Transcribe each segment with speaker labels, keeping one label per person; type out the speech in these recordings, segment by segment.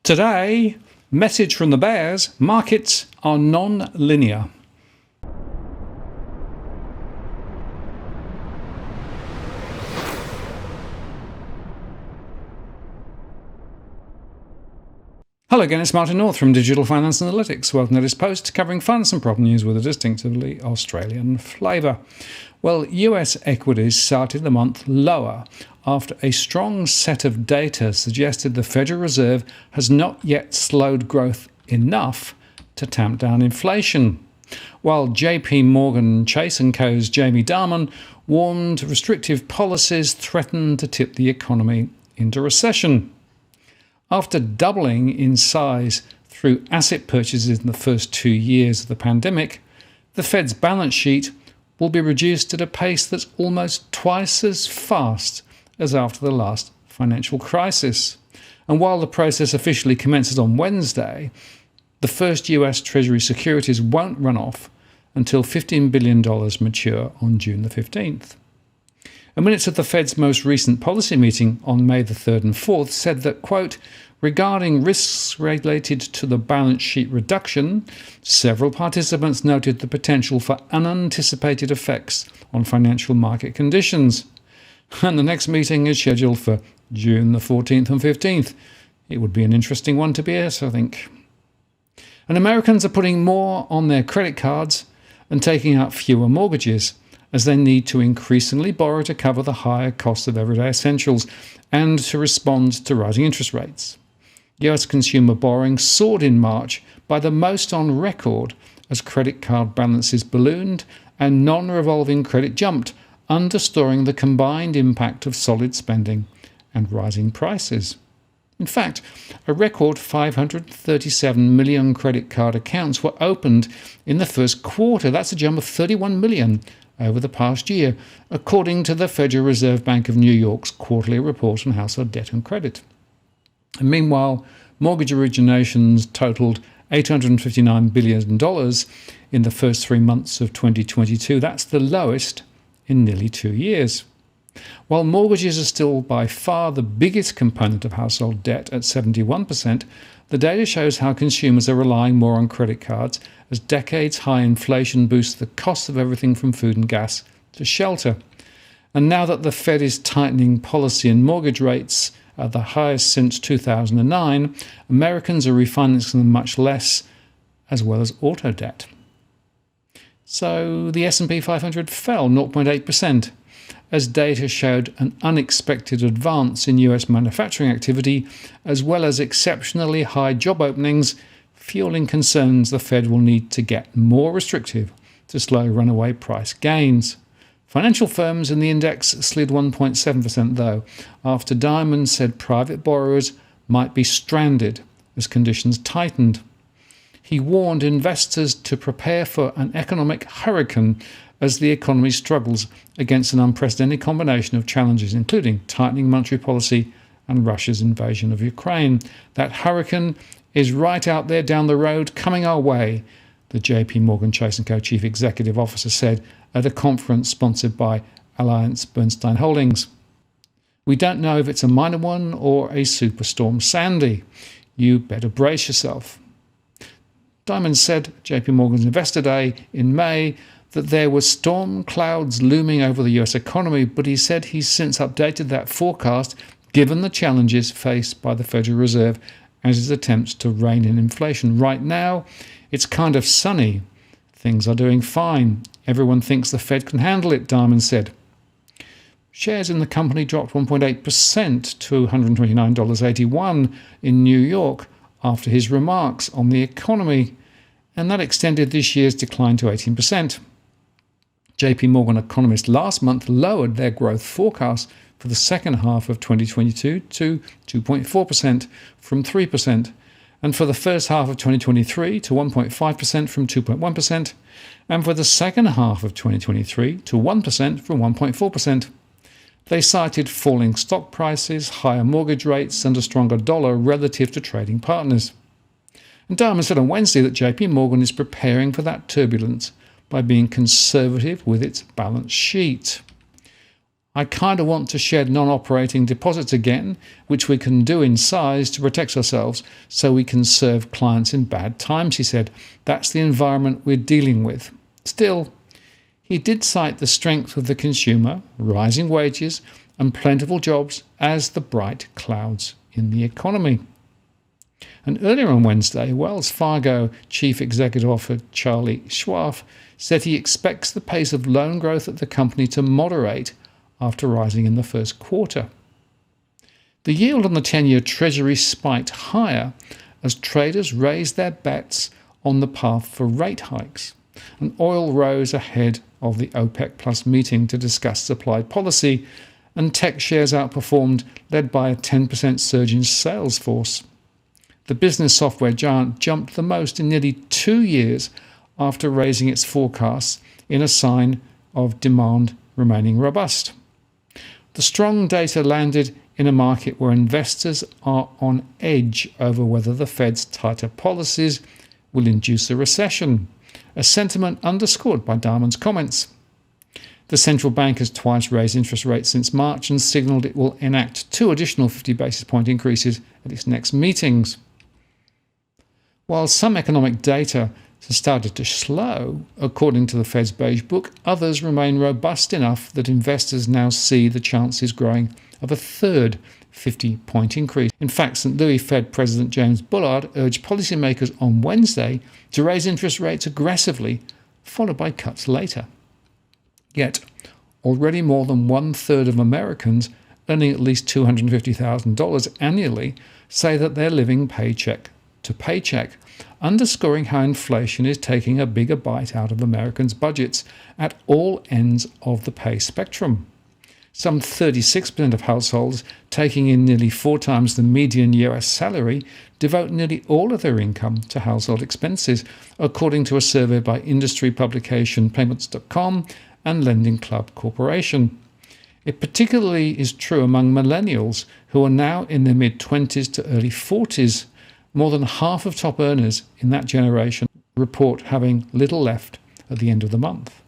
Speaker 1: Today, message from the bears, markets are non-linear. Hello again, it's Martin North from Digital Finance Analytics. Welcome to this post covering finance and property news with a distinctively Australian flavour. Well, US equities started the month lower after a strong set of data suggested the Federal Reserve has not yet slowed growth enough to tamp down inflation, while JPMorgan Chase Co's Jamie Dimon warned restrictive policies threaten to tip the economy into recession. After doubling in size through asset purchases in the first 2 years of the pandemic, the Fed's balance sheet will be reduced at a pace that's almost twice as fast as after the last financial crisis. And while the process officially commences on Wednesday, the first US Treasury securities won't run off until $15 billion mature on June the 15th. And minutes of the Fed's most recent policy meeting on May the 3rd and 4th said that, quote, regarding risks related to the balance sheet reduction, several participants noted the potential for unanticipated effects on financial market conditions. And the next meeting is scheduled for June the 14th and 15th. It would be an interesting one to be at, I think. And Americans are putting more on their credit cards and taking out fewer mortgages, as they need to increasingly borrow to cover the higher costs of everyday essentials and to respond to rising interest rates. US consumer borrowing soared in March by the most on record as credit card balances ballooned and non-revolving credit jumped, underscoring the combined impact of solid spending and rising prices. In fact, a record 537 million credit card accounts were opened in the first quarter. That's a jump of 31 million over the past year, according to the Federal Reserve Bank of New York's quarterly report on household debt and credit. And meanwhile, mortgage originations totaled $859 billion in the first 3 months of 2022. That's the lowest in nearly 2 years. While mortgages are still by far the biggest component of household debt at 71%, the data shows how consumers are relying more on credit cards as decades-high inflation boosts the cost of everything from food and gas to shelter. And now that the Fed is tightening policy and mortgage rates at the highest since 2009, Americans are refinancing them much less, as well as auto debt. So the S&P 500 fell 0.8%, as data showed an unexpected advance in US manufacturing activity, as well as exceptionally high job openings, fueling concerns the Fed will need to get more restrictive to slow runaway price gains. Financial firms in the index slid 1.7% though, after Dimon said private borrowers might be stranded as conditions tightened. He warned investors to prepare for an economic hurricane as the economy struggles against an unprecedented combination of challenges, including tightening monetary policy and Russia's invasion of Ukraine. That hurricane is right out there down the road, coming our way, the JPMorgan Chase Co Chief Executive Officer said at a conference sponsored by AllianceBernstein Holdings. We don't know if it's a minor one or a superstorm Sandy. You better brace yourself. Dimon said at JPMorgan's Investor Day in May that there were storm clouds looming over the US economy, but he said he's since updated that forecast given the challenges faced by the Federal Reserve as its attempts to rein in inflation. Right now, it's kind of sunny. Things are doing fine. Everyone thinks the Fed can handle it, Dimon said. Shares in the company dropped 1.8% to $129.81 in New York after his remarks on the economy, and that extended this year's decline to 18%. JPMorgan economists last month lowered their growth forecast for the second half of 2022 to 2.4% from 3%, and for the first half of 2023 to 1.5% from 2.1%, and for the second half of 2023 to 1% from 1.4%. They cited falling stock prices, higher mortgage rates, and a stronger dollar relative to trading partners. And Dimon said on Wednesday that JPMorgan is preparing for that turbulence by being conservative with its balance sheet. I kind of want to shed non-operating deposits again, which we can do in size to protect ourselves so we can serve clients in bad times, he said. That's the environment we're dealing with. Still, he did cite the strength of the consumer, rising wages, and plentiful jobs as the bright clouds in the economy. And earlier on Wednesday, Wells Fargo Chief Executive Officer Charlie Schwab said he expects the pace of loan growth at the company to moderate after rising in the first quarter. The yield on the 10-year Treasury spiked higher as traders raised their bets on the path for rate hikes, and oil rose ahead of the OPEC Plus meeting to discuss supply policy, and tech shares outperformed, led by a 10% surge in Salesforce. The business software giant jumped the most in nearly 2 years after raising its forecasts in a sign of demand remaining robust. The strong data landed in a market where investors are on edge over whether the Fed's tighter policies will induce a recession, a sentiment underscored by Dimon's comments. The central bank has twice raised interest rates since March and signalled it will enact 2 additional 50 basis point increases at its next meetings. While some economic data has started to slow, according to the Fed's Beige Book, others remain robust enough that investors now see the chances growing of a third 50-point increase. In fact, St. Louis Fed President James Bullard urged policymakers on Wednesday to raise interest rates aggressively, followed by cuts later. Yet, already more than 1/3 of Americans earning at least $250,000 annually say that they're living paycheck to paycheck, underscoring how inflation is taking a bigger bite out of Americans' budgets at all ends of the pay spectrum. Some 36% of households taking in nearly 4 times the median US salary devote nearly all of their income to household expenses, according to a survey by industry publication Payments.com and Lending Club Corporation. It particularly is true among millennials, who are now in their mid-20s to early 40s. More than half of top earners in that generation report having little left at the end of the month.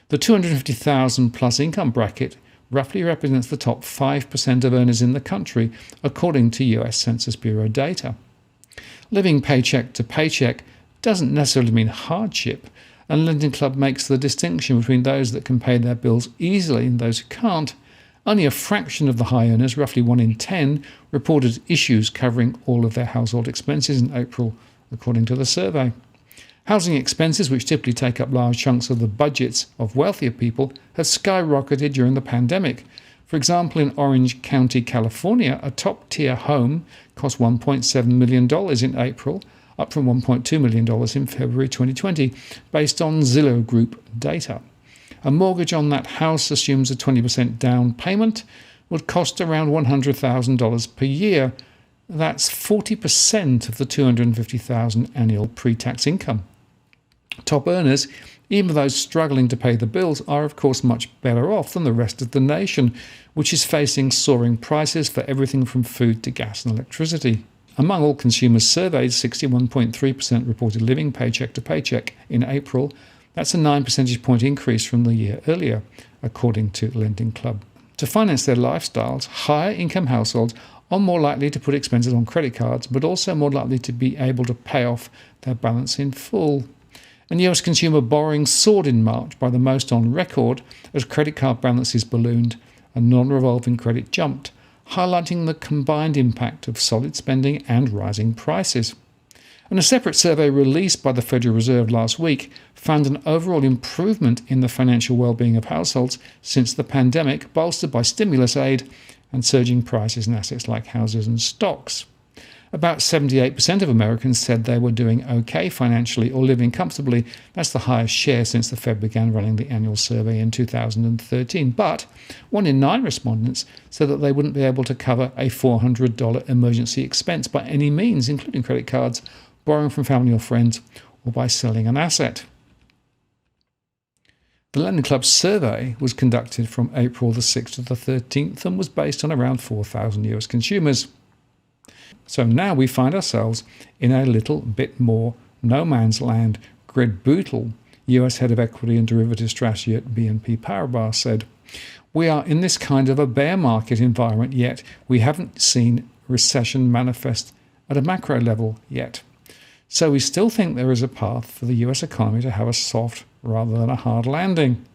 Speaker 1: The 250,000 plus income bracket roughly represents the top 5% of earners in the country, according to US Census Bureau data. Living paycheck to paycheck doesn't necessarily mean hardship, and Lending Club makes the distinction between those that can pay their bills easily and those who can't. Only a fraction of the high earners, roughly 1 in 10, reported issues covering all of their household expenses in April, according to the survey. Housing expenses, which typically take up large chunks of the budgets of wealthier people, have skyrocketed during the pandemic. For example, in Orange County, California, a top-tier home cost $1.7 million in April, up from $1.2 million in February 2020, based on Zillow Group data. A mortgage on that house assumes a 20% down payment would cost around $100,000 per year. That's 40% of the $250,000 annual pre-tax income. Top earners, even those struggling to pay the bills, are of course much better off than the rest of the nation, which is facing soaring prices for everything from food to gas and electricity. Among all consumers surveyed, 61.3% reported living paycheck to paycheck in April. That's a 9 percentage point increase from the year earlier, according to Lending Club. To finance their lifestyles, higher income households are more likely to put expenses on credit cards, but also more likely to be able to pay off their balance in full. And US consumer borrowing soared in March, by the most on record, as credit card balances ballooned and non-revolving credit jumped, highlighting the combined impact of solid spending and rising prices. And a separate survey released by the Federal Reserve last week found an overall improvement in the financial well-being of households since the pandemic, bolstered by stimulus aid and surging prices in assets like houses and stocks. About 78% of Americans said they were doing okay financially or living comfortably. That's the highest share since the Fed began running the annual survey in 2013. But 1 in 9 respondents said that they wouldn't be able to cover a $400 emergency expense by any means, including credit cards, borrowing from family or friends, or by selling an asset. The Lending Club survey was conducted from April the 6th to the 13th and was based on around 4,000 US consumers. So now we find ourselves in a little bit more no man's land. Greg Bootle, US head of equity and derivative strategy at BNP Paribas, said, We are in this kind of a bear market environment, yet we haven't seen recession manifest at a macro level yet. So we still think there is a path for the US economy to have a soft rather than a hard landing.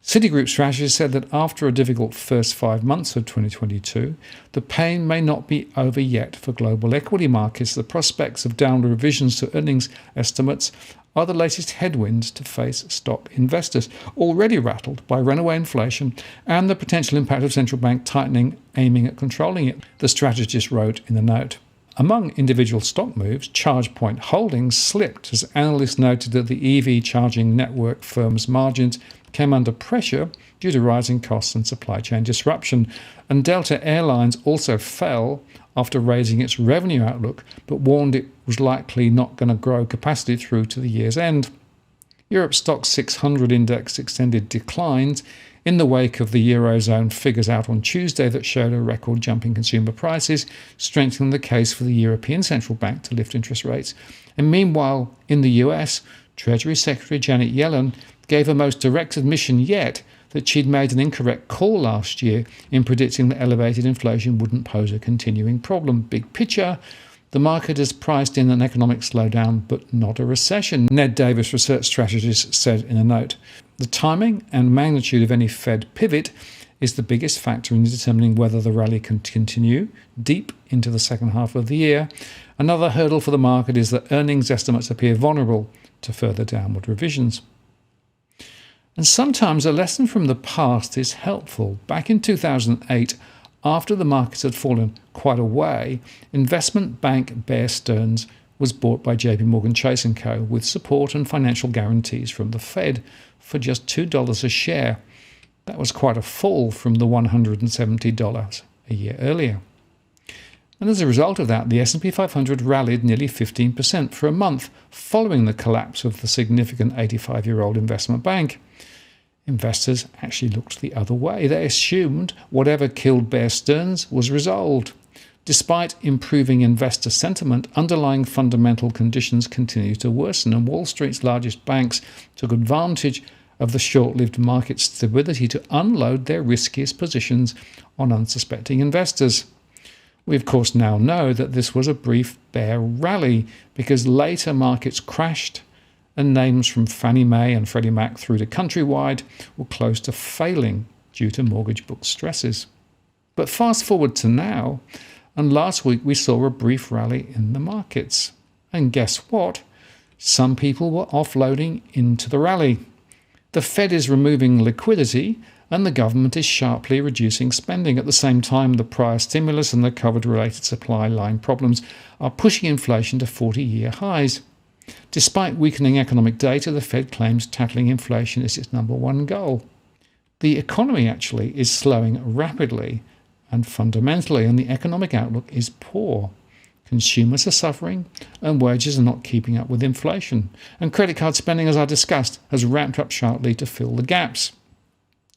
Speaker 1: Citigroup Strategies said that after a difficult first 5 months of 2022, the pain may not be over yet for global equity markets. The prospects of downward revisions to earnings estimates are the latest headwinds to face stock investors, already rattled by runaway inflation and the potential impact of central bank tightening aiming at controlling it, the strategist wrote in the note. Among individual stock moves, ChargePoint Holdings slipped as analysts noted that the EV charging network firm's margins came under pressure due to rising costs and supply chain disruption, and Delta Airlines also fell after raising its revenue outlook, but warned it was likely not going to grow capacity through to the year's end. Europe's Stoxx 600 index extended declines in the wake of the Eurozone figures out on Tuesday that showed a record jump in consumer prices, strengthening the case for the European Central Bank to lift interest rates. And meanwhile, in the US, Treasury Secretary Janet Yellen gave her most direct admission yet that she'd made an incorrect call last year in predicting that elevated inflation wouldn't pose a continuing problem. Big picture, the market has priced in an economic slowdown but not a recession, Ned Davis, research strategist, said in a note. The timing and magnitude of any Fed pivot is the biggest factor in determining whether the rally can continue deep into the second half of the year. Another hurdle for the market is that earnings estimates appear vulnerable to further downward revisions. And sometimes a lesson from the past is helpful. Back in 2008, after the markets had fallen quite a way, investment bank Bear Stearns was bought by JPMorgan Chase Co with support and financial guarantees from the Fed for just $2 a share. That was quite a fall from the $170 a year earlier. And as a result of that, the S&P 500 rallied nearly 15% for a month following the collapse of the significant 85-year-old investment bank. Investors actually looked the other way. They assumed whatever killed Bear Stearns was resolved. Despite improving investor sentiment, underlying fundamental conditions continued to worsen, and Wall Street's largest banks took advantage of the short-lived market stability to unload their riskiest positions on unsuspecting investors. We, of course, now know that this was a brief bear rally because later markets crashed and names from Fannie Mae and Freddie Mac through to Countrywide were close to failing due to mortgage book stresses. But fast forward to now, and last week we saw a brief rally in the markets. And guess what? Some people were offloading into the rally. The Fed is removing liquidity and the government is sharply reducing spending. At the same time, the prior stimulus and the COVID-related supply line problems are pushing inflation to 40-year highs. Despite weakening economic data, the Fed claims tackling inflation is its number one goal. The economy actually is slowing rapidly and fundamentally, and the economic outlook is poor. Consumers are suffering, and wages are not keeping up with inflation. And credit card spending, as I discussed, has ramped up sharply to fill the gaps.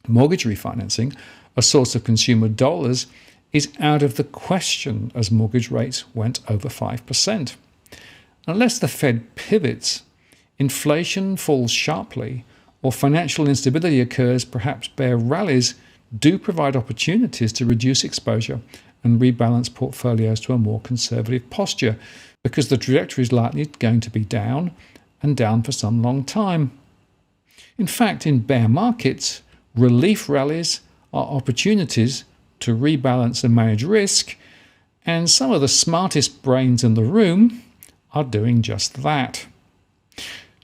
Speaker 1: Mortgage refinancing, a source of consumer dollars, is out of the question as mortgage rates went over 5%. Unless the Fed pivots, inflation falls sharply, or financial instability occurs, perhaps bear rallies do provide opportunities to reduce exposure and rebalance portfolios to a more conservative posture, because the trajectory is likely going to be down and down for some long time. In fact, in bear markets, relief rallies are opportunities to rebalance and manage risk, and some of the smartest brains in the room are doing just that.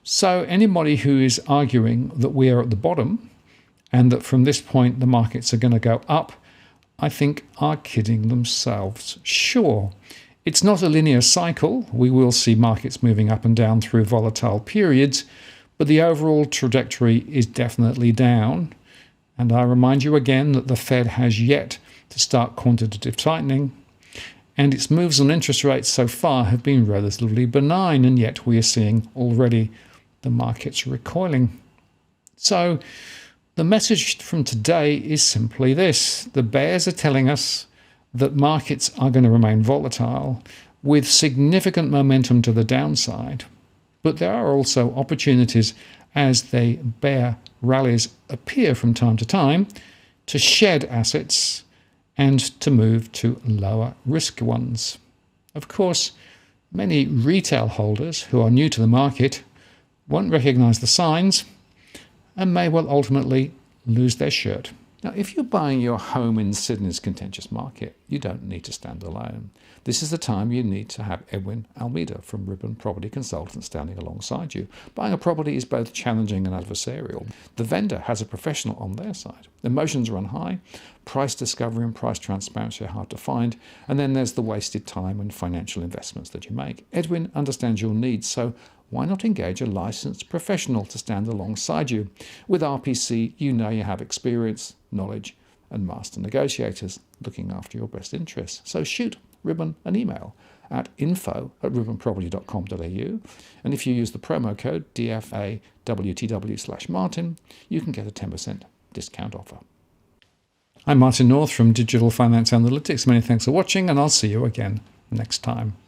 Speaker 1: So anybody who is arguing that we are at the bottom and that from this point the markets are going to go up, I think are kidding themselves. Sure, it's not a linear cycle. We will see markets moving up and down through volatile periods, but the overall trajectory is definitely down. And I remind you again that the Fed has yet to start quantitative tightening, and its moves on interest rates so far have been relatively benign, and yet we are seeing already the markets recoiling. So the message from today is simply this. The bears are telling us that markets are going to remain volatile with significant momentum to the downside, but there are also opportunities as the bear rallies appear from time to time to shed assets and to move to lower risk ones. Of course, many retail holders who are new to the market won't recognise the signs and may well ultimately lose their shirt. Now, if you're buying your home in Sydney's contentious market, you don't need to stand alone. This is the time you need to have Edwin Almeida from Ribbon Property Consultants standing alongside you. Buying a property is both challenging and adversarial. The vendor has a professional on their side. Emotions run high, price discovery and price transparency are hard to find, and then there's the wasted time and financial investments that you make. Edwin understands your needs, so why not engage a licensed professional to stand alongside you? With RPC, you know you have experience, knowledge, and master negotiators looking after your best interests. So shoot Ribbon an email at info@ribbonproperty.com.au, and if you use the promo code DFAWTW/Martin, you can get a 10% discount offer. I'm Martin North from Digital Finance Analytics. Many thanks for watching, and I'll see you again next time.